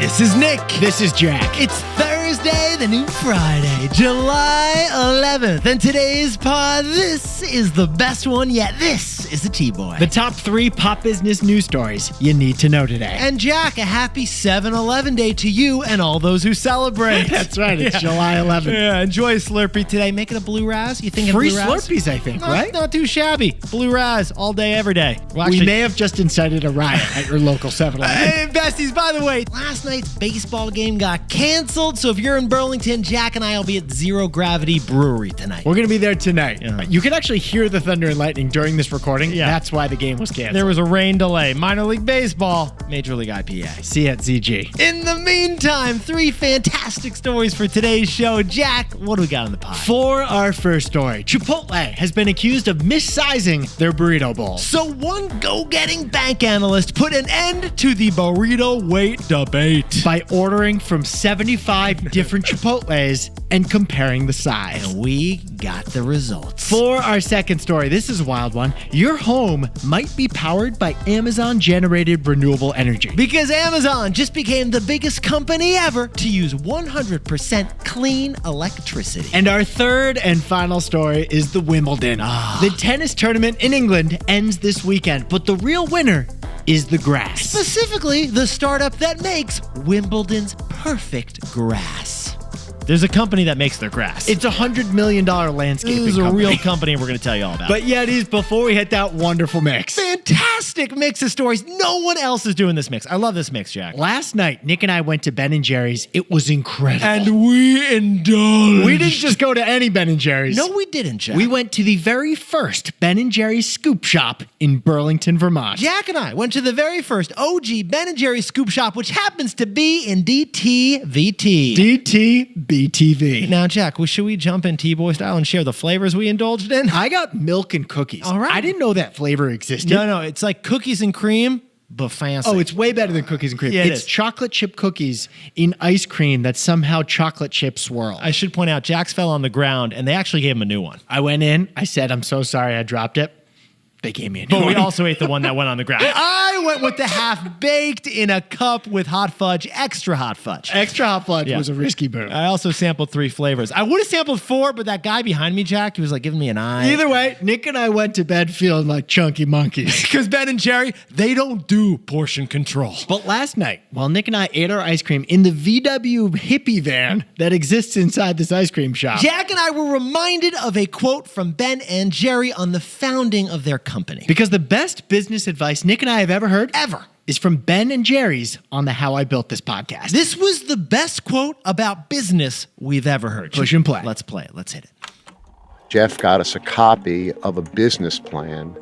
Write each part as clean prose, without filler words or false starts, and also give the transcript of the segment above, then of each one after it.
This is Nick. This is Jack. It's Thursday, the new Friday, July 11th. And today's pod, this is the best one yet. This is the TBOY. The top 3 pop business news stories you need to know today. And Jack, a happy 7-Eleven day to you and all those who celebrate. That's right. It's July 11th. Yeah, enjoy a Slurpee today. Make it a blue Raz. You think Free blue Raz? Slurpees, I think, right? Not too shabby. Blue Raz all day, every day. Well, we may have just incited a riot at your local 7-Eleven. Hey, besties, by the way, last night's baseball game got canceled, so if you're in Burlington, Jack and I will be at Zero Gravity Brewery tonight. We're going to be there tonight. Uh-huh. You can actually hear the thunder and lightning during this recording. Yeah. That's why the game was canceled. There was a rain delay. Minor League Baseball, Major League IPA. See you at ZG. In the meantime, 3 fantastic stories for today's show. Jack, what do we got on the pod? For our first story, Chipotle has been accused of missizing their burrito bowl. So one go-getting bank analyst put an end to the burrito weight debate By ordering from 75 different Chipotles and comparing the size. and we got the results. For our second story, this is a wild one. Your home might be powered by Amazon-generated renewable energy. Because Amazon just became the biggest company ever to use 100% clean electricity. And our third and final story is the Wimbledon. The tennis tournament in England ends this weekend, but the real winner is the grass. Specifically, the startup that makes Wimbledon's perfect grass. There's a company that makes their grass. It's a $100 million landscaping This is a company. real company, and we're going to tell you all about it. But yet, before we hit that wonderful mix. Fantastic mix of stories. No one else is doing this mix. I love this mix, Jack. Last night, Nick and I went to Ben & Jerry's. It was incredible. And we indulged. we didn't just go to any Ben & Jerry's. No, we didn't, Jack. We went to the very first Ben & Jerry's scoop shop in Burlington, Vermont. Jack and I went to the very first OG Ben & Jerry's scoop shop, which happens to be in DTVT. DTBTV. Now, Jack, should we jump in T-Boy style and share the flavors we indulged in? I got milk and cookies. All right. I didn't know that flavor existed. No, it's like cookies and cream, but fancy. Oh, it's way better than cookies and cream. Yeah, it it's is. chocolate chip cookies in ice cream that's somehow chocolate chip swirl. I should point out, Jack's fell on the ground, and they actually gave him a new one. I went in. I said, I'm so sorry I dropped it. They gave me a new But one. we also ate the one that went on the ground. I went with the half-baked in a cup with hot fudge, extra hot fudge. Extra hot fudge Yeah. was a risky move. I also sampled 3 flavors. I would have sampled 4, but that guy behind me, Jack, he was like giving me an eye. Either way, Nick and I went to bed feeling like chunky monkeys. Because Ben & Jerry, they don't do portion control. But last night, while Nick and I ate our ice cream in the VW hippie van that exists inside this ice cream shop, Jack and I were reminded of a quote from Ben & Jerry on the founding of their company. because the best business advice Nick and I have ever heard Ever. is from Ben & Jerry's on the How I Built This podcast. This was the best quote about business we've ever heard. Push and play. Let's play it. Let's hit it. Jeff got us a copy of a business plan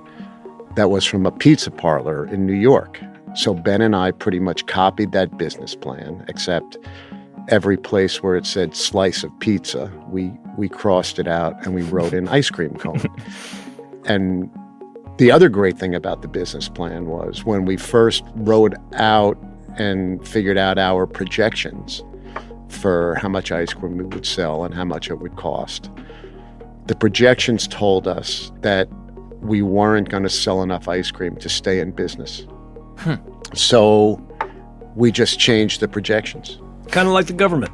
that was from a pizza parlor in New York. So Ben and I pretty much copied that business plan, except every place where it said slice of pizza, we crossed it out and we wrote in ice cream cone. And the other great thing about the business plan was when we first wrote out and figured out our projections for how much ice cream we would sell and how much it would cost, the projections told us that we weren't going to sell enough ice cream to stay in business. So we just changed the projections. Kind of like the government.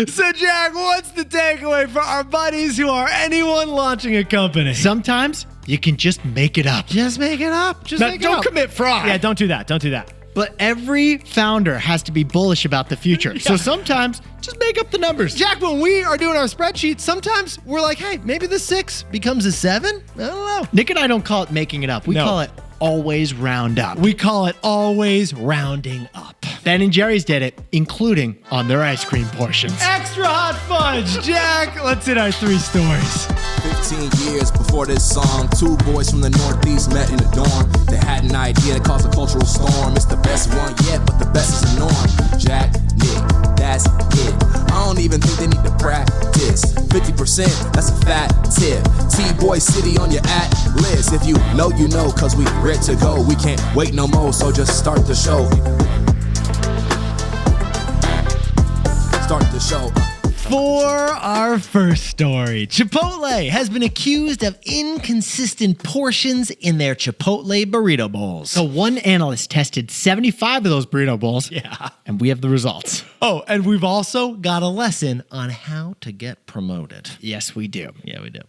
So, Jack, what's the takeaway for our buddies who are anyone launching a company? Sometimes you can just make it up. Just make it up. Just Now, make it don't up. commit fraud. Yeah, don't do that. Don't do that. But every founder has to be bullish about the future. So sometimes just make up the numbers. Jack, when we are doing our spreadsheets, sometimes we're like, hey, maybe the 6 becomes a 7? I don't know. Nick and I don't call it making it up. We No. call it always round up. We call it always rounding up. Ben & Jerry's did it, including on their ice cream portions. Extra hot fudge. Jack, let's hit our 3 stories. 15 years before this song, 2 boys from the Northeast met in the dorm. They had an idea that caused a cultural storm. It's the best one yet, but the best is the norm. Jack, Nick, that's it. I don't even think they need to practice. 50%, that's a fat tip. TBOY City on your list. If you know, you know, cause we ready to go. We can't wait no more, so just start the show. Start the show. For our first story, Chipotle has been accused of inconsistent portions in their Chipotle burrito bowls. So one analyst tested 75 of those burrito bowls. Yeah. And we have the results. Oh, and we've also got a lesson on how to get promoted. Yes, we do. Yeah, we do.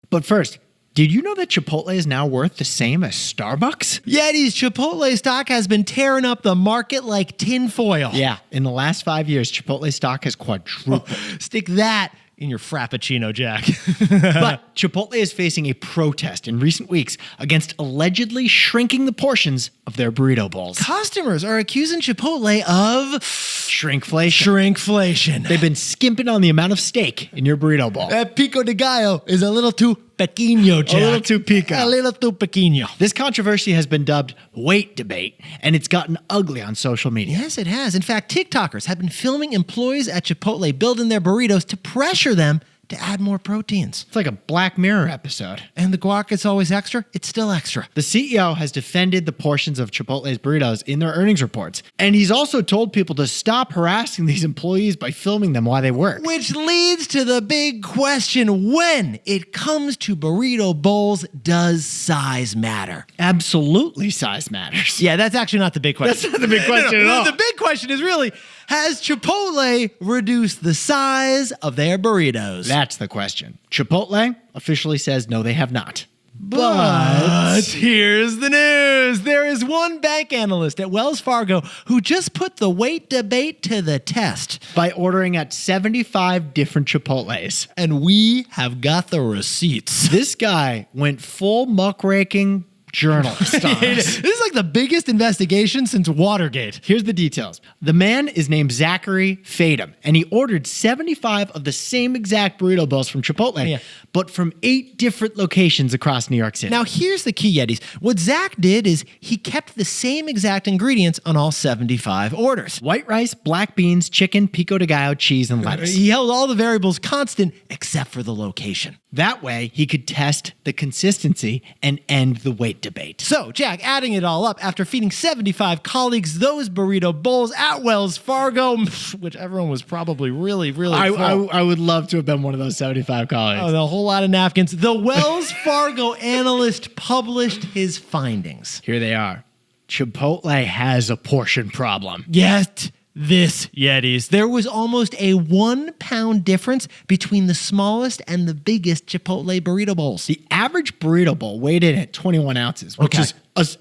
But first, did you know that Chipotle is now worth the same as Starbucks? Yetis, Chipotle stock has been tearing up the market like tinfoil. Yeah, in the last 5 years, Chipotle stock has quadrupled. Stick that in your Frappuccino, Jack. But Chipotle is facing a protest in recent weeks against allegedly shrinking the portions of their burrito bowls. Customers are accusing Chipotle of shrinkflation. They've been skimping on the amount of steak in your burrito bowl. That pico de gallo is a little too pequeño, Jack. A little too pico. A little too pequeño. This controversy has been dubbed weight debate, and it's gotten ugly on social media. Yes, it has. In fact, TikTokers have been filming employees at Chipotle building their burritos to pressure them to add more proteins. It's like a Black Mirror episode. And the guac is always extra. It's still extra. The CEO has defended the portions of Chipotle's burritos in their earnings reports, and he's also told people to stop harassing these employees by filming them while they work. Which leads to the big question: when it comes to burrito bowls, does size matter? Absolutely, size matters. Yeah, that's actually not the big question. That's not the big question at all. The big question is really, has Chipotle reduced the size of their burritos? That's the question. Chipotle officially says no, they have not. But here's the news. There is one bank analyst at Wells Fargo who just put the weight debate to the test. By ordering at 75 different Chipotles. And we have got the receipts. This guy went full muckraking journalist on us. This is like the biggest investigation since Watergate. Here's the details. The man is named Zachary Fadum, and he ordered 75 of the same exact burrito bowls from Chipotle, but from 8 different locations across New York City. Now, here's the key, Yetis. What Zach did is he kept the same exact ingredients on all 75 orders. White rice, black beans, chicken, pico de gallo, cheese, and lettuce. He held all the variables constant except for the location. That way, he could test the consistency and end the weight debate. So, Jack, adding it all up, after feeding 75 colleagues those burrito bowls at Wells Fargo, which everyone was probably really full. I would love to have been one of those 75 colleagues. Oh, a whole lot of napkins. The Wells Fargo analyst published his findings. Here they are. Chipotle has a portion problem. Get this, Yetis. There was almost a 1 pound difference between the smallest and the biggest Chipotle burrito bowls. The average burrito bowl weighed in at 21 ounces, which is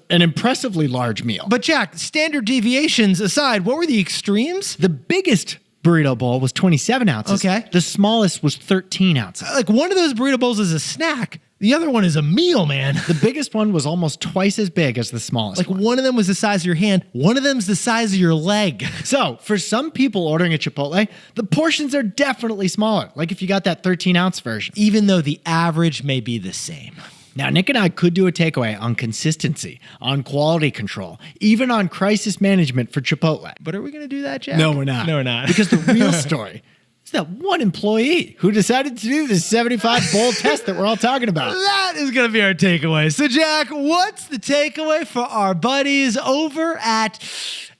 an impressively large meal. But Jack, standard deviations aside, what were the extremes? The biggest burrito bowl was 27 ounces. Okay. The smallest was 13 ounces. Like, one of those burrito bowls is a snack. The other one is a meal, man. The biggest one was almost twice as big as the smallest one. One of them was the size of your hand. One of them's the size of your leg. So, for some people ordering at Chipotle, the portions are definitely smaller. Like if you got that 13-ounce version. Even though the average may be the same. Now, Nick and I could do a takeaway on consistency, on quality control, even on crisis management for Chipotle. But are we going to do that, Jack? No, we're not. No, we're not. Because the real story is that one employee who decided to do this 75 bowl test that we're all talking about. That is going to be our takeaway. So, Jack, what's the takeaway for our buddies over at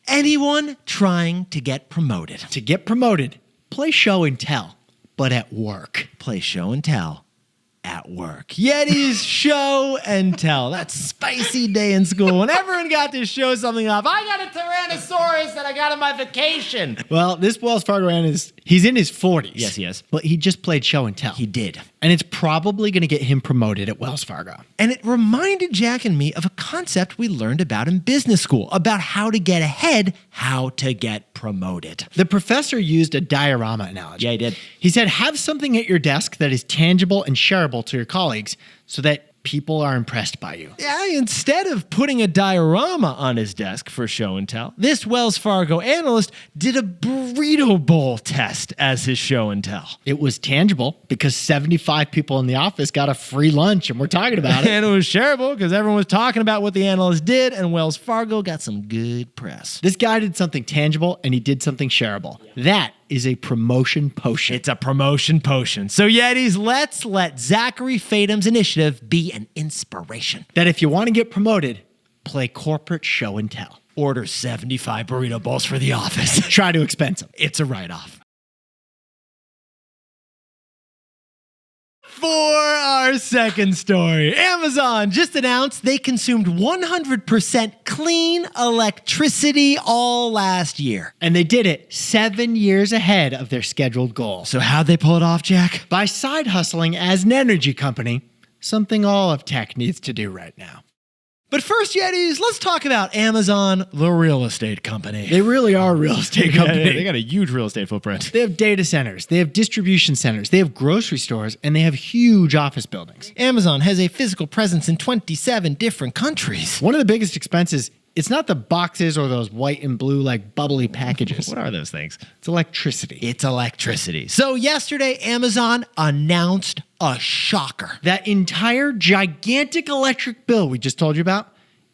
anyone trying to get promoted? To get promoted, play show and tell, but at work. Play show and tell at work. Yetis, show and tell. That spicy day in school when everyone got to show something off. I got a Tyrannosaurus that I got on my vacation. Well, this Wells Fargo analyst, he's in his 40s. Yes, he is. But he just played show and tell. He did. And it's probably going to get him promoted at Wells Fargo. And it reminded Jack and me of a concept we learned about in business school, about how to get ahead, how to get promoted. The professor used a diorama analogy. Yeah, he did. He said, have something at your desk that is tangible and shareable to your colleagues so that people are impressed by you. Yeah, instead of putting a diorama on his desk for show and tell, this Wells Fargo analyst did a burrito bowl test as his show and tell. It was tangible because 75 people in the office got a free lunch and we're talking about it. And it was shareable because everyone was talking about what the analyst did, and Wells Fargo got some good press. This guy did something tangible and he did something shareable. That is a promotion potion. It's a promotion potion. So Yetis, let's let Zachary Fadum's initiative be an inspiration. That if you want to get promoted, play corporate show and tell. Order 75 burrito bowls for the office. Try to expense them. It's a write-off. For our second story, Amazon just announced they consumed 100% clean electricity all last year. And they did it 7 years ahead of their scheduled goal. So how'd they pull it off, Jack? By side hustling as an energy company, something all of tech needs to do right now. But first, Yetis, let's talk about Amazon, the real estate company. They really are a real estate company. They got a huge real estate footprint. They have data centers, they have distribution centers, they have grocery stores, and they have huge office buildings. Amazon has a physical presence in 27 different countries. One of the biggest expenses, it's not the boxes or those white and blue like bubbly packages. What are those things? It's electricity. It's electricity. So yesterday, Amazon announced a shocker. That entire gigantic electric bill we just told you about,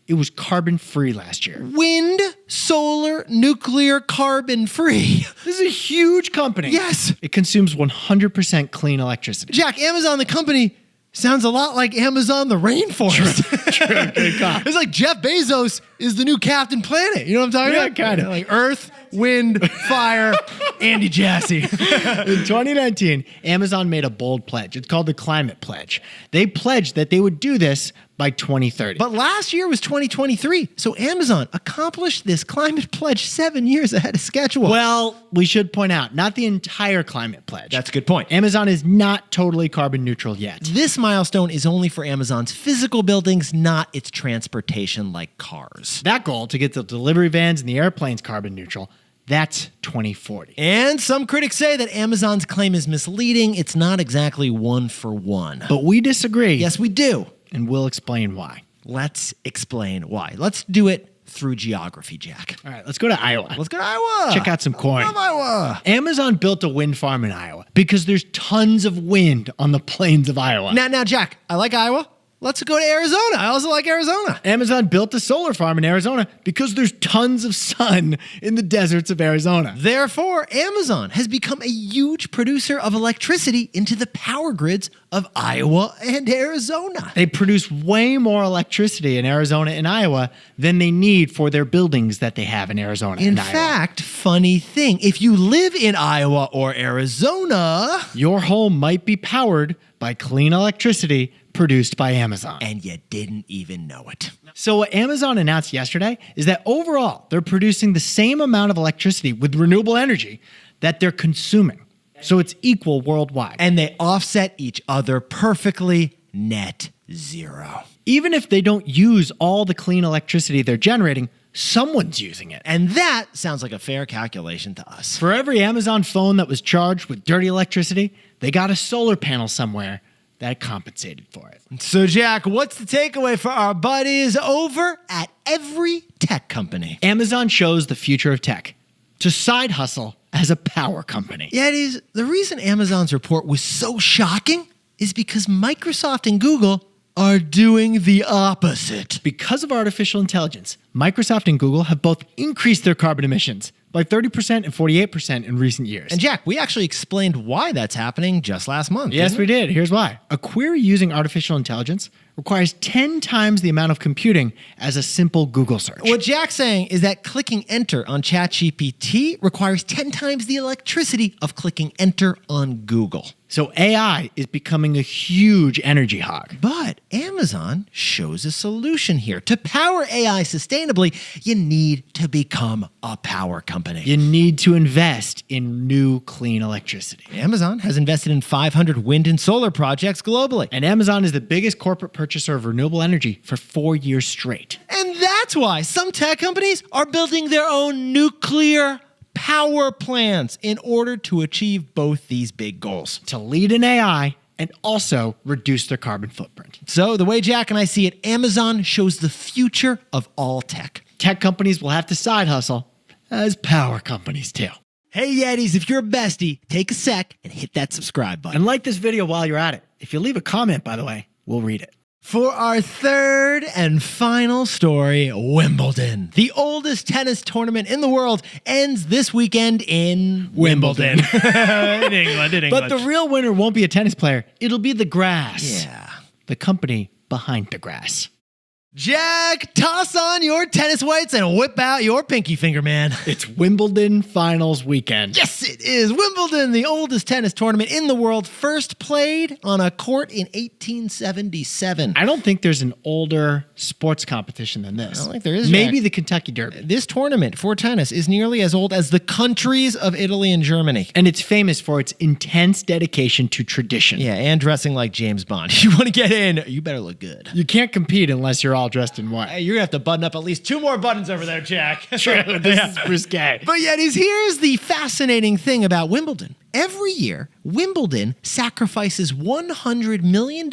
it was carbon-free last year. Wind, solar, nuclear, carbon-free. This is a huge company. Yes. It consumes 100% clean electricity. Jack, Amazon, the company, sounds a lot like Amazon, the rainforest. True. Good call. It's like Jeff Bezos is the new Captain Planet. You know what I'm talking Yeah, about? kind of. Like Earth, Wind, Fire, Andy Jassy. In 2019, Amazon made a bold pledge. It's called the Climate Pledge. They pledged that they would do this by 2030. But last year was 2023, so Amazon accomplished this climate pledge 7 years ahead of schedule. well, we should point out, not the entire Climate Pledge. that's a good point. Amazon is not totally carbon neutral yet. This milestone is only for Amazon's physical buildings, not its transportation like cars. That goal, to get the delivery vans and the airplanes carbon neutral, that's 2040. And some critics say that Amazon's claim is misleading. It's not exactly one for one. But we disagree. Yes, we do. And we'll explain why. Let's explain why. Let's do it through geography, Jack. All right, let's go to Iowa. Let's go to Iowa. Check out some corn. I love Iowa. Amazon built a wind farm in Iowa because there's tons of wind on the plains of Iowa. Now, Jack, I like Iowa. Let's go to Arizona. I also like Arizona. Amazon built a solar farm in Arizona because there's tons of sun in the deserts of Arizona. Therefore, Amazon has become a huge producer of electricity into the power grids of Iowa and Arizona. They produce way more electricity in Arizona and Iowa than they need for their buildings that they have in Arizona In and Iowa. fact, funny thing, if you live in Iowa or Arizona, Your home might be powered by clean electricity produced by Amazon. and you didn't even know it. So what Amazon announced yesterday is that overall, they're producing the same amount of electricity with renewable energy that they're consuming. So it's equal worldwide. And they offset each other perfectly, net zero. Even if they don't use all the clean electricity they're generating, someone's using it. And that sounds like a fair calculation to us. For every Amazon phone that was charged with dirty electricity, they got a solar panel somewhere that compensated for it. So, Jack, what's the takeaway for our buddies over at every tech company? Amazon shows the future of tech to side hustle as a power company. Yetis, the reason Amazon's report was so shocking is because Microsoft and Google are doing the opposite. Because of artificial intelligence, Microsoft and Google have both increased their carbon emissions by 30% and 48% in recent years. And Jack, we actually explained why that's happening just last month. Yes, we did. Here's why. A query using artificial intelligence requires 10 times the amount of computing as a simple Google search. What Jack's saying is that clicking enter on ChatGPT requires 10 times the electricity of clicking enter on Google. So AI is becoming a huge energy hog. But Amazon shows a solution here. To power AI sustainably, you need to become a power company. You need to invest in new clean electricity. Amazon has invested in 500 wind and solar projects globally. And Amazon is the biggest corporate purchaser of renewable energy for 4 years straight. And that's why some tech companies are building their own nuclear power plants in order to achieve both these big goals. To lead in AI and also reduce their carbon footprint. So the way Jack and I see it, Amazon shows the future of all tech. Tech companies will have to side hustle as power companies too. Hey Yetis, if you're a bestie, take a sec and hit that subscribe button. And like this video while you're at it. If you leave a comment, by the way, we'll read it. For our third and final story, Wimbledon, the oldest tennis tournament in the world, ends this weekend in Wimbledon. in England. But the real winner won't be a tennis player. It'll be the grass. Yeah. The company behind the grass. Jack, toss on your tennis weights and whip out your pinky finger, man. It's Wimbledon finals weekend. Yes, it is. Wimbledon, the oldest tennis tournament in the world, first played on a court in 1877. I don't think there's an older sports competition than this. I don't think there is, Maybe Jack. the Kentucky Derby. This tournament for tennis is nearly as old as the countries of Italy and Germany. And it's famous for its intense dedication to tradition. Yeah, and dressing like James Bond. You want to get in, you better look good. You can't compete unless you're all dressed in white. Hey, you're going to have to button up at least 2 more buttons over there, Jack. True, this is risque. But yet, here's the fascinating thing about Wimbledon. Every year, Wimbledon sacrifices $100 million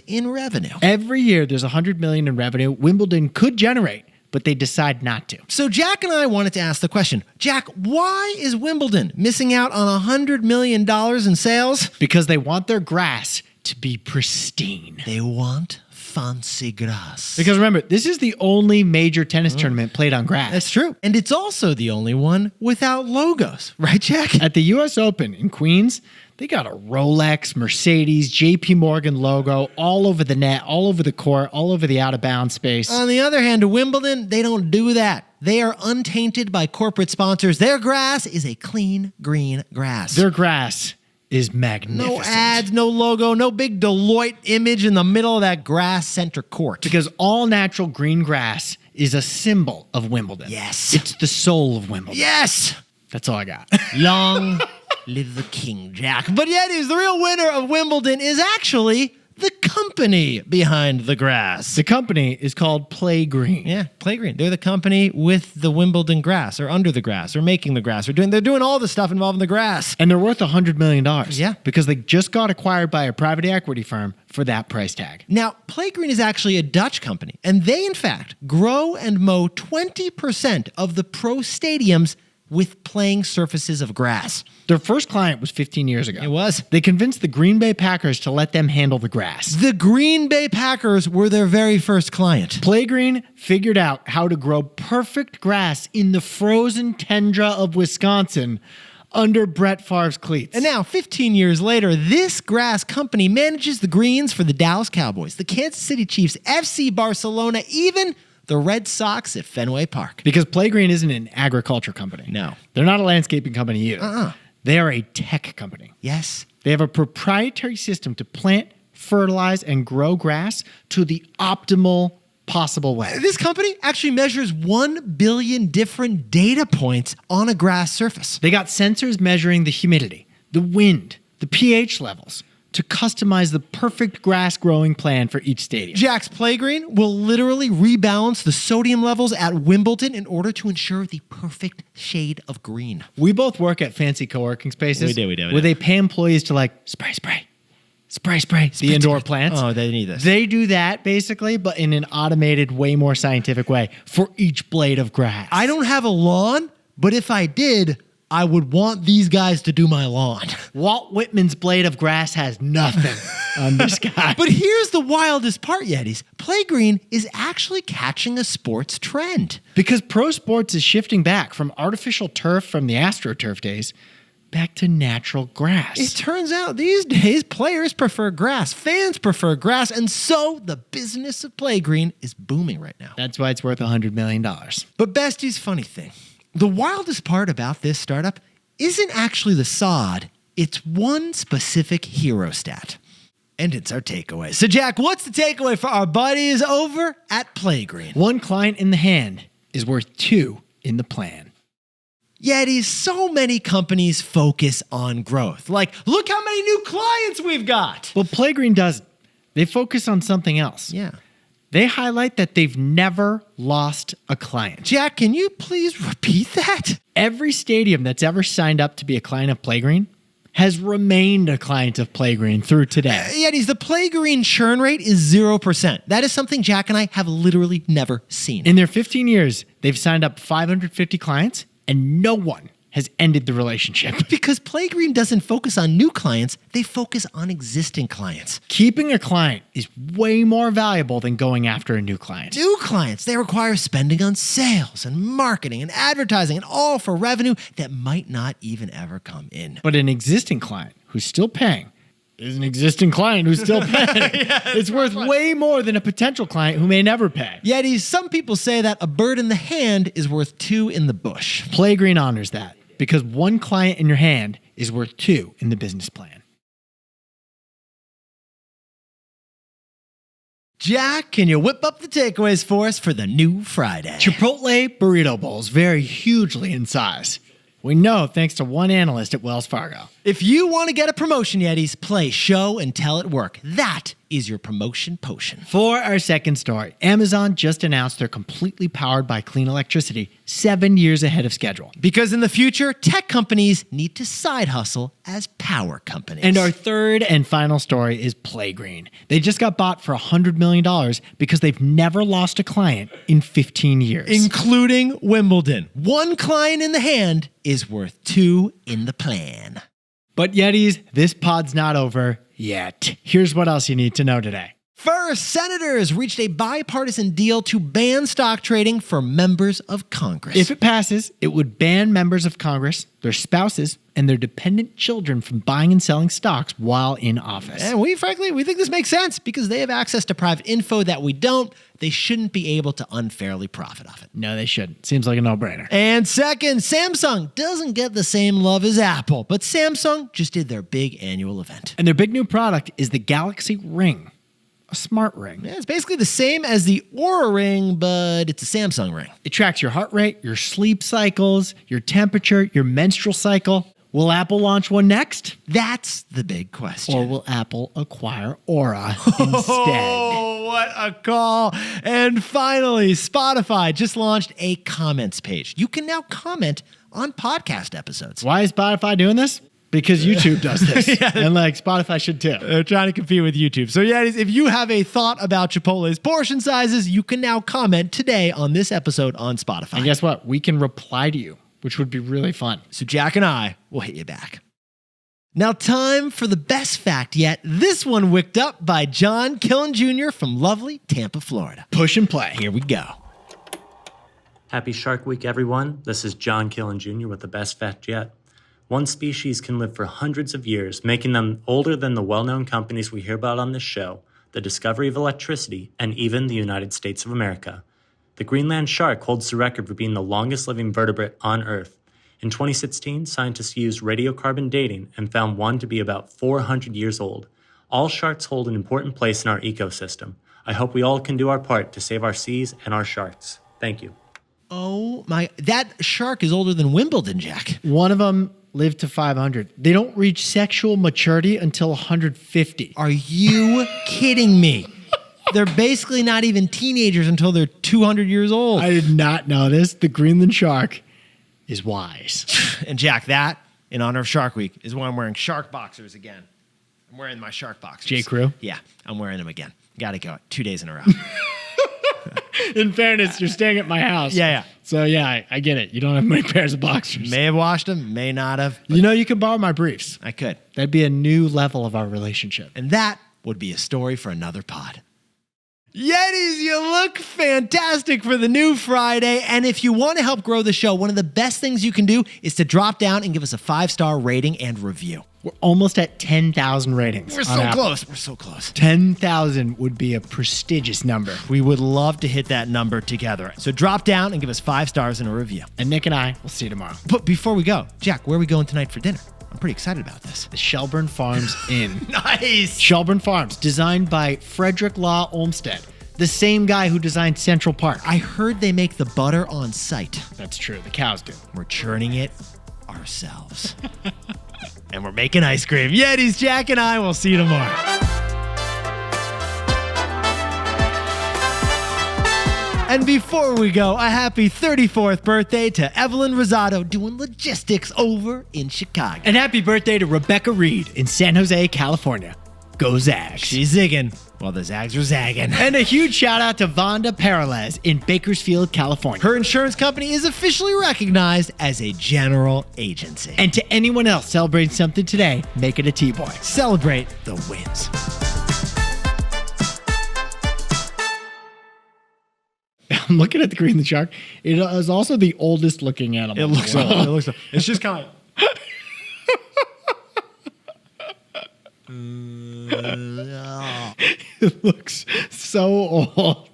in revenue. Every year, there's $100 million in revenue Wimbledon could generate, but they decide not to. So Jack and I wanted to ask the question, Jack, why is Wimbledon missing out on $100 million in sales? Because they want their grass to be pristine. They want fancy grass. Because remember, this is the only major tennis tournament played on grass. That's true. And it's also the only one without logos. Right, Jack? At the U.S. Open in Queens, they got a Rolex, Mercedes, JP Morgan logo all over the net, all over the court, all over the out-of-bounds space. On the other hand, Wimbledon, they don't do that. They are untainted by corporate sponsors. Their grass is a clean, green grass. Their grass is magnificent. No ads, no logo, no big Deloitte image in the middle of that grass center court. Because all natural green grass is a symbol of Wimbledon. Yes. It's the soul of Wimbledon. Yes! That's all I got. Long live the king, Jack. But yet, the real winner of Wimbledon is actually the company behind the grass. The company is called Play Green. Yeah, Play Green. They're the company with the Wimbledon grass, or under the grass, or making the grass, or they're doing all the stuff involving the grass. And they're worth $100 million. Yeah. Because they just got acquired by a private equity firm for that price tag. Now, Play Green is actually a Dutch company, and they, in fact, grow and mow 20% of the pro stadiums with playing surfaces of grass. Their first client was 15 years ago. It was. They convinced the Green Bay Packers to let them handle the grass. The Green Bay Packers were their very first client. Play Green figured out how to grow perfect grass in the frozen tundra of Wisconsin under Brett Favre's cleats. And now, 15 years later, this grass company manages the greens for the Dallas Cowboys, the Kansas City Chiefs, FC Barcelona, even the Red Sox at Fenway Park. Because Play Green isn't an agriculture company. No. They're not a landscaping company either. They are a tech company. Yes. They have a proprietary system to plant, fertilize, and grow grass to the optimal possible way. This company actually measures 1 billion different data points on a grass surface. They got sensors measuring the humidity, the wind, the pH levels to customize the perfect grass growing plan for each stadium. Jack's Play Green will literally rebalance the sodium levels at Wimbledon in order to ensure the perfect shade of green. We both work at fancy co-working spaces. We do. Where they pay employees to spray the indoor plants. Oh, they need this. They do that basically, but in an automated, way more scientific way for each blade of grass. I don't have a lawn, but if I did, I would want these guys to do my lawn. Walt Whitman's blade of grass has nothing on this guy. But here's the wildest part, Yetis. Play Green is actually catching a sports trend. Because pro sports is shifting back from artificial turf from the AstroTurf days back to natural grass. It turns out these days players prefer grass, fans prefer grass, and so the business of Play Green is booming right now. That's why it's worth $100 million. But Bestie's funny thing. The wildest part about this startup isn't actually the sod, it's one specific hero stat. And it's our takeaway. So Jack, what's the takeaway for our buddies over at Play Green? One client in the hand is worth 2 in the plan. Yetis, so many companies focus on growth. Like, look how many new clients we've got. Well, Play Green doesn't. They focus on something else. Yeah. They highlight that they've never lost a client. Jack, can you please repeat that? Every stadium that's ever signed up to be a client of Play Green has remained a client of Play Green through today. Yetis, the Play Green churn rate is 0%. That is something Jack and I have literally never seen. In their 15 years, they've signed up 550 clients, and no one has ended the relationship. Because Play Green doesn't focus on new clients, they focus on existing clients. Keeping a client is way more valuable than going after a new client. New clients, they require spending on sales and marketing and advertising, and all for revenue that might not even ever come in. But an existing client who's still paying is an existing client who's still paying. It's worth way more than a potential client who may never pay. Yetis, some people say that a bird in the hand is worth 2 in the bush. Play Green honors that because 1 client in your hand is worth 2 in the business plan. Jack, can you whip up the takeaways for us for the new Friday? Chipotle burrito bowls vary hugely in size. We know thanks to one analyst at Wells Fargo. If you want to get a promotion, Yetis, play show and tell at work. That is your promotion potion. For our second story, Amazon just announced they're completely powered by clean electricity 7 years ahead of schedule. Because in the future, tech companies need to side hustle as power companies. And our third and final story is Play Green. They just got bought for $100 million because they've never lost a client in 15 years. Including Wimbledon. 1 client in the hand is worth 2 in the plan. But Yetis, this pod's not over yet. Here's what else you need to know today. First, senators reached a bipartisan deal to ban stock trading for members of Congress. If it passes, it would ban members of Congress, their spouses, and their dependent children from buying and selling stocks while in office. And we think this makes sense because they have access to private info that we don't. They shouldn't be able to unfairly profit off it. No, they shouldn't. Seems like a no-brainer. And second, Samsung doesn't get the same love as Apple, but Samsung just did their big annual event. And their big new product is the Galaxy Ring. A smart ring. Yeah, it's basically the same as the Oura Ring, but it's a Samsung ring. It tracks your heart rate, your sleep cycles, your temperature, your menstrual cycle. Will Apple launch one next? That's the big question. Or will Apple acquire Aura instead? Oh, what a call. And finally, Spotify just launched a comments page. You can now comment on podcast episodes. Why is Spotify doing this? Because YouTube does this. And Spotify should too. They're trying to compete with YouTube. So yeah, if you have a thought about Chipotle's portion sizes, you can now comment today on this episode on Spotify. And guess what? We can reply to you, which would be really fun. So Jack and I will hit you back. Now time for the best fact yet. This one wicked up by John Killen Jr. from lovely Tampa, Florida. Push and play. Here we go. Happy Shark Week, everyone. This is John Killen Jr. with the best fact yet. One species can live for hundreds of years, making them older than the well-known companies we hear about on this show, the discovery of electricity, and even the United States of America. The Greenland shark holds the record for being the longest living vertebrate on Earth. In 2016, scientists used radiocarbon dating and found one to be about 400 years old. All sharks hold an important place in our ecosystem. I hope we all can do our part to save our seas and our sharks. Thank you. Oh my, that shark is older than Wimbledon, Jack. One of them lived to 500. They don't reach sexual maturity until 150. Are you kidding me? They're basically not even teenagers until they're 200 years old. I did not know this. The Greenland shark is wise. And Jack, that, in honor of Shark Week, is why I'm wearing shark boxers again. I'm wearing my shark boxers. J. Crew? Yeah, I'm wearing them again. Got to go. 2 days in a row. In fairness, you're staying at my house. Yeah. So yeah, I get it. You don't have many pairs of boxers. May have washed them, may not have. You know, you can borrow my briefs. I could. That'd be a new level of our relationship. And that would be a story for another pod. Yetis, you look fantastic for the new Friday. And if you want to help grow the show, one of the best things you can do is to drop down and give us a 5-star rating and review. We're almost at 10,000 ratings. We're so close. We're so close. 10,000 would be a prestigious number. We would love to hit that number together. So drop down and give us 5 stars and a review. And Nick and I will see you tomorrow. But before we go, Jack, where are we going tonight for dinner? I'm pretty excited about this. The Shelburne Farms Inn. Nice. Shelburne Farms, designed by Frederick Law Olmsted, the same guy who designed Central Park. I heard they make the butter on site. That's true. The cows do. We're churning it ourselves. And we're making ice cream. Yetis, Jack and I will see you tomorrow. And before we go, a happy 34th birthday to Evelyn Rosado doing logistics over in Chicago. And happy birthday to Rebecca Reed in San Jose, California. Go Zags. She's zigging while the Zags are zagging. And a huge shout out to Vonda Peralez in Bakersfield, California. Her insurance company is officially recognized as a general agency. And to anyone else celebrating something today, make it a TBOY. Celebrate the wins. I'm looking at the Greenland shark. It is also the oldest looking animal. It looks so. It's just kind of. It looks so old.